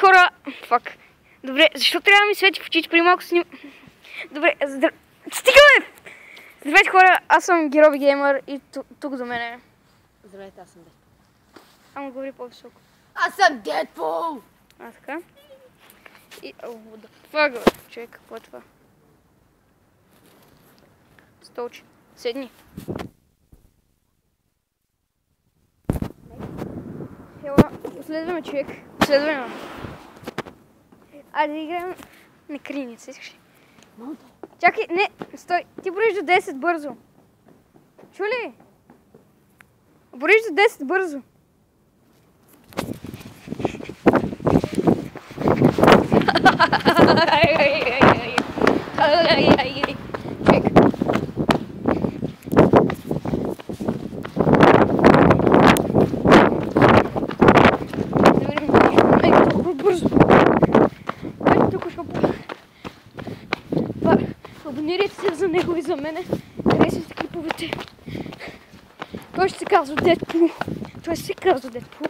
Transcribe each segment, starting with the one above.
хора! Фак. Добре, защо трябва да ми свети в очите при малко сним... Добре, стига бе! Здравейте хора, аз съм Герови Геймър и тук до мен е... Здравейте, аз съм Дедпул. Ама говори по-високо. Аз съм Дедпул! А, така. И... what the fuck, бе? Човек, какво е това? Столче. Седни. Ела, последваме човек. Последваме. Айде да играем на криница, искаш ли? Чакай, не, стой. Ти броиш до 10 бързо. Чу ли? Броиш до 10 бързо. Човек. Бързо. Айде тук ще абонирайте се за него и за мене. Харесвайте клиповете. Той ще се казва Дедпул. Той ще се казва Дедпул.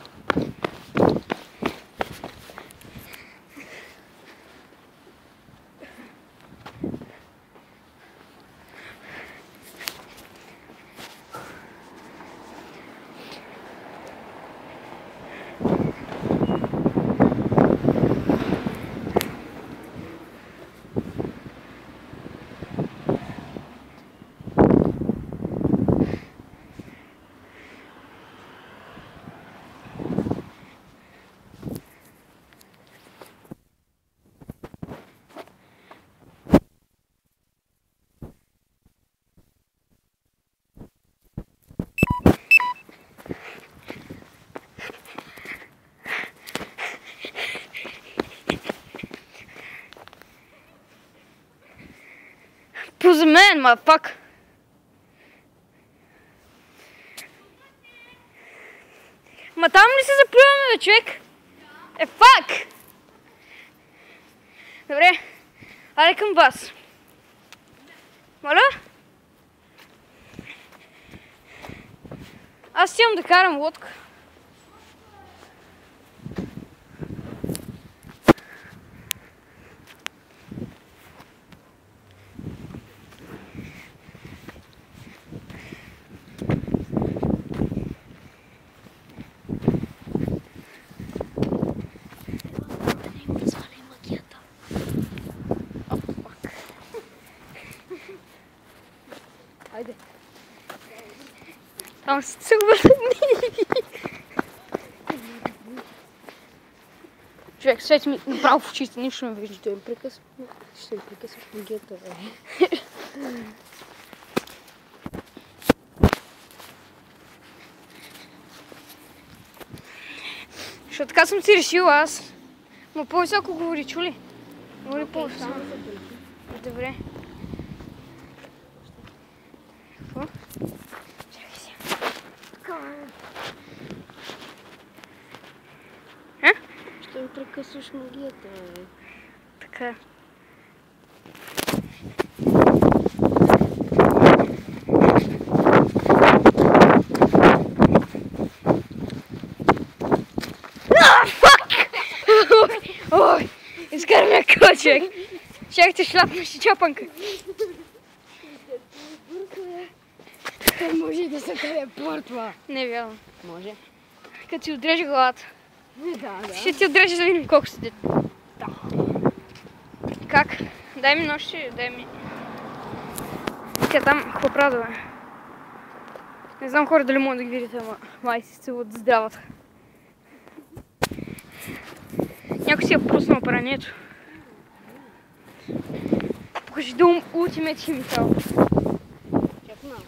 Поза мен, motherfucker. Ма там ли се заплюваме, бе, човек? Е, фак! Добре, айде към вас. Моля? Аз имам да карам лодка. Айде. Там се целуват. Човек, свети ми направо в очите, нищо не вижда. Ще им прекъсваш магията, бе. Защото така съм си решила аз. Но по-високо говори, чули? Говори по-високо. Добре. Какво? Чакай си. А? Ще им прекъсваш магията, бе. Така. Ой, изкара ме кочек. Щях те шлапнеш и чапанка. Той може да се телепортва. Не е вярно. Може? Като ти отреже главата. Да. Ще ти отреже да видим колко седи. Да. Как? Дай ми нощи, дай ми. Тя там какво прави, бе? Не знам хора дали може да ги видите, ама май си целуват здравата. Някой си е пруснал прането. Покажи да Ultimate Chemical. Чак малко.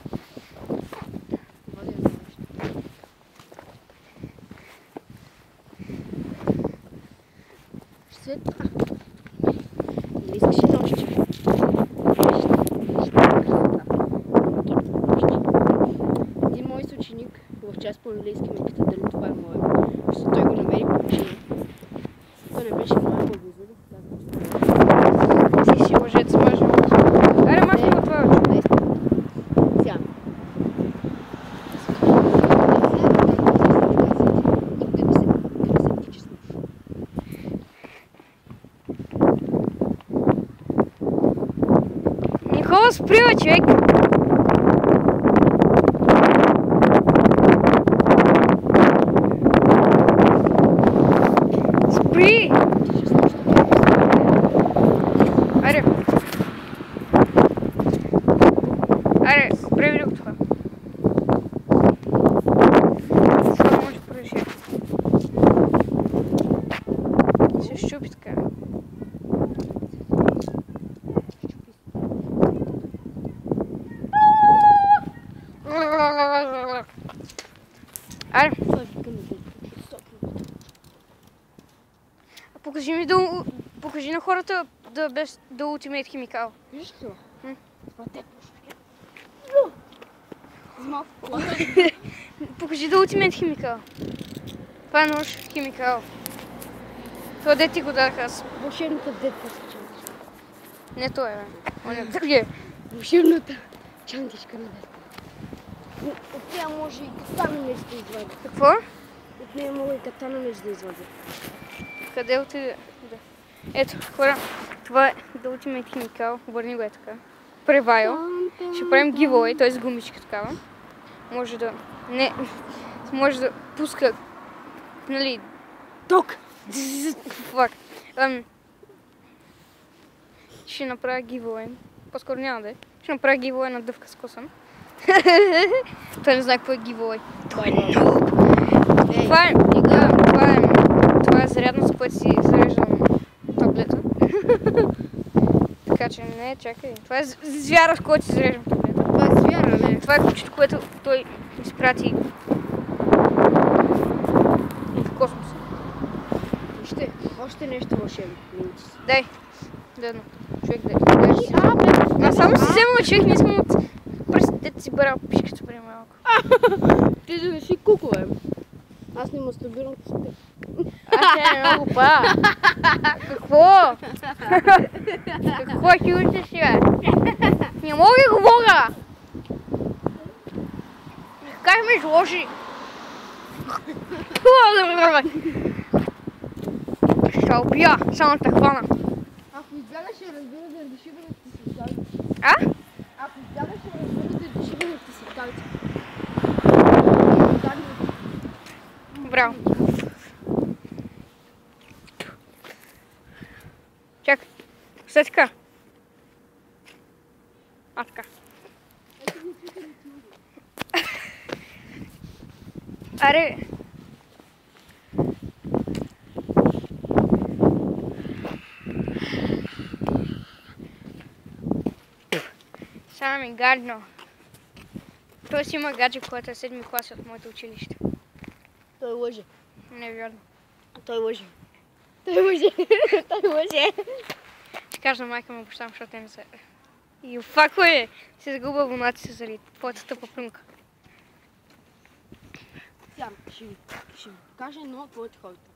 Ще или искаш и нощи? Един мой съученик в час по английски ме пита дали това е мое. Защото той го намери по причина. То не беше моя, го излезе да казва. Си лъжец, може. Аре, махни го това, бе. Сега. Ама спри, бе, човек! Спри! Айде! Айде, спри го това. Това може да продължи. Се щупи така. Айде! Покажи на хората да Ultimate химикал. Виж това? Това те Покажи да Ultimate химикал. Това е нож химикал. Това де ти го дадах аз. Вълшебната детка с чантичка. Не той е, бе. Он е другия. Вълшебната чантичка на детка. От нея може и катана меч да извади. Какво? От нея мога и катана меч да извади. Къде отиде? Да. Ето, хора, това е да Ultimate химикал. Обърни го е така. Превайл. Ще правим giveaway, т.е. с гумичка такава. Може да... Не... Може да пуска... Нали... Ток! Фак. Ще направя giveaway. По-скоро няма да е. Ще направя giveaway на дъвка с коса. Той не знае какво е giveaway. Той е noob! Това е зарядно, с което си зареждам таблета. Така че не, чакай. Това е звяра, с който си зареждам таблета. Това е звяра, не? Това е кучето, което той изпрати в космоса. Вижте, още нещо вълшебно. Дай. Дедно. Човек дай. Аз само си вземам, човек, не искам от пръстите си бърал пишката преди малко. Ти да не си кукове. Аз не мастурбирам с теб. Аз е много па. Какво? Какво ти учиш, бе? Не мога да говоря. Как ме изложи? Ще убия, само те хвана. Ако избягаш, разбира да решиването си сталица. А? Ако избягаш, разбира да решиването си сталица. Браво. Чакай. Все така. А, така. Аре. Сега ми гадно. Той си има гадже, което е 7-ми клас от моето училище. Той лъже. Не е вярно. Той лъже. Той лъже. Той лъже. Ще кажа на майка му баща, защото те не са... И фако е! Се загубя абонати се заради твоята тъпа плюнка. Сега ще ви кажа едно от твоите хората.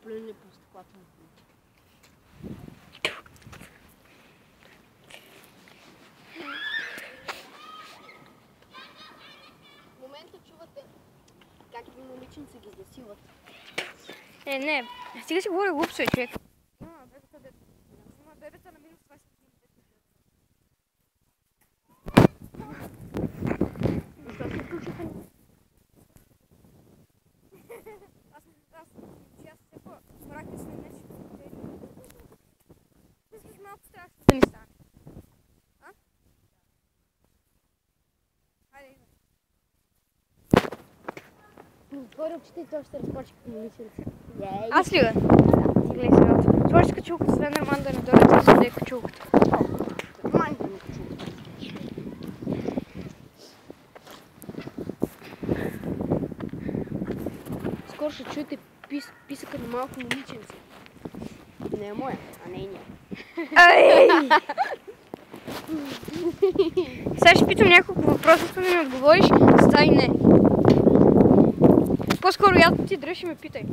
Плюне по стъклата на плюнка. В момента чувате как ви момиченца ги засилат. Не. Стига си говори глупсо, човек. Има бебета на минус 20. Аз все по-практично нещо. Искаш малко страшно да ми стане. А? Хайде, идвай. Отвори очите и той ще разплаче като момиченца. Аз ли бе? Ти гледай сега. Сложи с качулката, след нормално да не дойде, да се качулката. Нормално да не качулката. Скоро ще чуете писъка на малко момиченце. Не е моя, а нейния. Ай! Сега ще питам няколко въпроса, ако ми отговориш, стай не. По-скоро ядно ти дръж и ме питай.